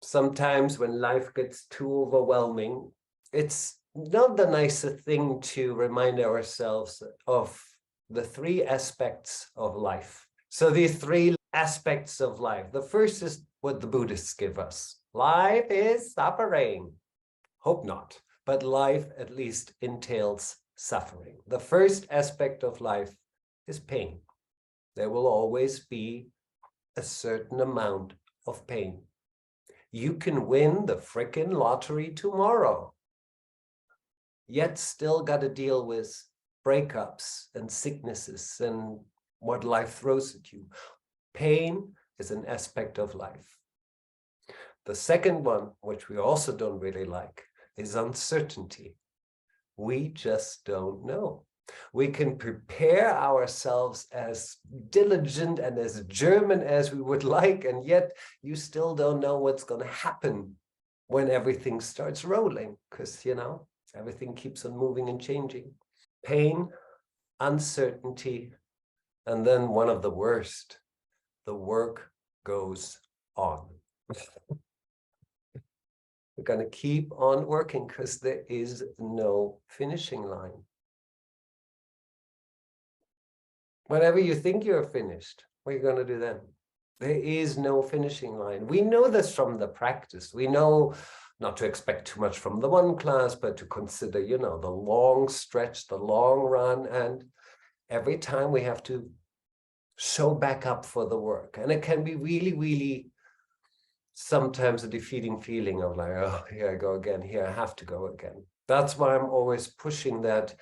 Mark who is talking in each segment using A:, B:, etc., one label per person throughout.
A: Sometimes when life gets too overwhelming, it's not the nicest thing to remind ourselves of the three aspects of life. So these three aspects of life. The first is what the Buddhists give us. Life is suffering. Hope not, but life at least entails suffering. The first aspect of life is pain. There will always be a certain amount of pain. You can win the frickin' lottery tomorrow, yet still got to deal with breakups and sicknesses and what life throws at you. Pain is an aspect of life. The second one, which we also don't really like, is uncertainty. We just don't know. We can prepare ourselves as diligent and as German as we would like, and yet you still don't know what's going to happen when everything starts rolling, because, everything keeps on moving and changing. Pain, uncertainty, and then one of the worst, the work goes on. We're going to keep on working because there is no finishing line. Whenever you think you're finished, what are you going to do then? There is no finishing line. We know this from the practice. We know not to expect too much from the one class, but to consider, the long stretch, the long run. And every time we have to show back up for the work. And it can be really, really sometimes a defeating feeling of like, oh, here I go again, here I have to go again. That's why I'm always pushing that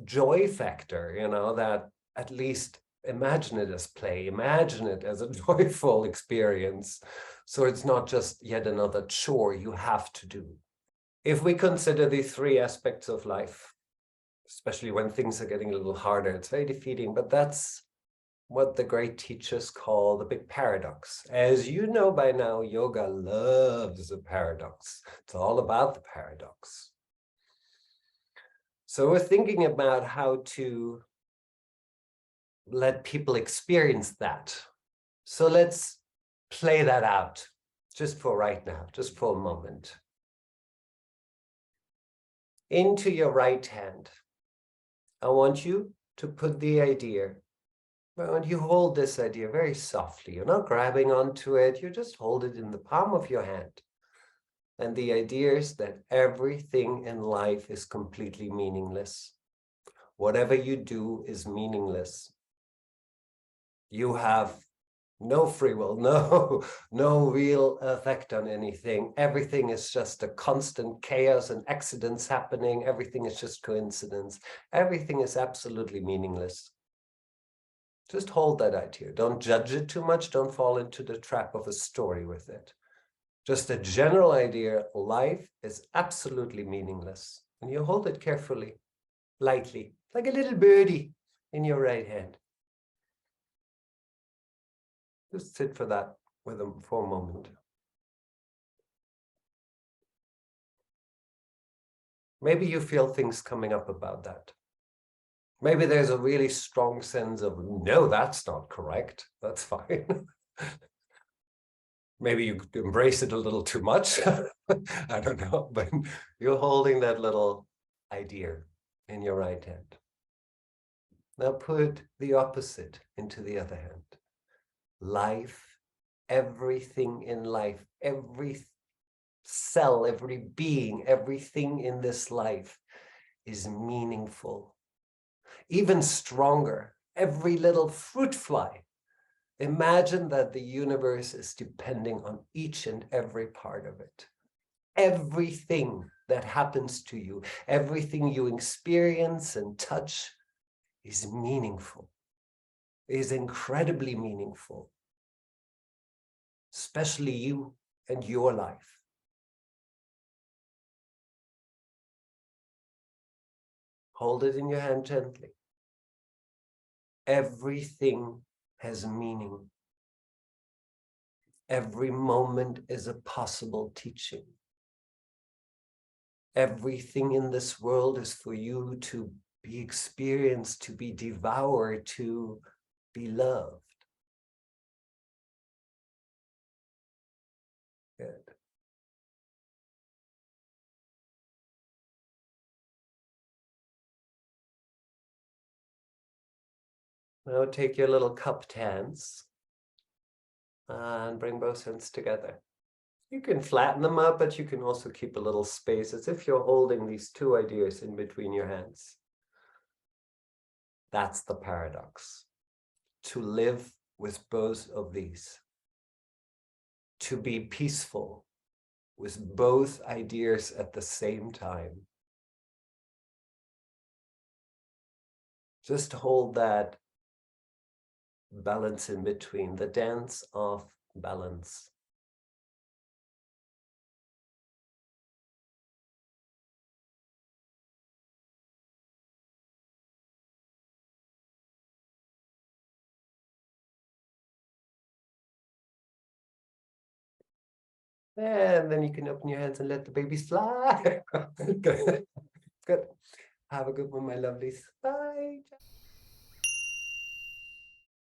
A: joy factor, that at least imagine it as play, imagine it as a joyful experience. So it's not just yet another chore you have to do. If we consider the three aspects of life, especially when things are getting a little harder, it's very defeating, but that's what the great teachers call the big paradox. As you know by now, yoga loves the paradox. It's all about the paradox. So we're thinking about how to let people experience that. So let's play that out just for right now, just for a moment. Into your right hand, I want you to put the idea. And you hold this idea very softly. You're not grabbing onto it. You just hold it in the palm of your hand. And the idea is that everything in life is completely meaningless. Whatever you do is meaningless. You have no free will, no real effect on anything. Everything is just a constant chaos and accidents happening. Everything is just coincidence. Everything is absolutely meaningless. Just hold that idea. Don't judge it too much. Don't fall into the trap of a story with it. Just a general idea, life is absolutely meaningless. And you hold it carefully, lightly, like a little birdie in your right hand. Just sit for that with them for a moment. Maybe you feel things coming up about that. Maybe there's a really strong sense of, no, that's not correct. That's fine. Maybe you embrace it a little too much. I don't know, but you're holding that little idea in your right hand. Now put the opposite into the other hand. Life, everything in life, every cell, every being, everything in this life is meaningful. Even stronger, every little fruit fly. Imagine that the universe is depending on each and every part of it. Everything that happens to you, everything you experience and touch is meaningful, is incredibly meaningful, especially you and your life. Hold it in your hand gently. Everything has meaning. Every moment is a possible teaching. Everything in this world is for you to be experienced, to be devoured, to be loved. Good. Now take your little cupped hands and bring both hands together. You can flatten them up, but you can also keep a little space as if you're holding these two ideas in between your hands. That's the paradox. To live with both of these. To be peaceful with both ideas at the same time. Just hold that balance in between, the dance of balance. And then you can open your hands and let the babies fly. Good. Good. Have a good one, my lovelies. Bye.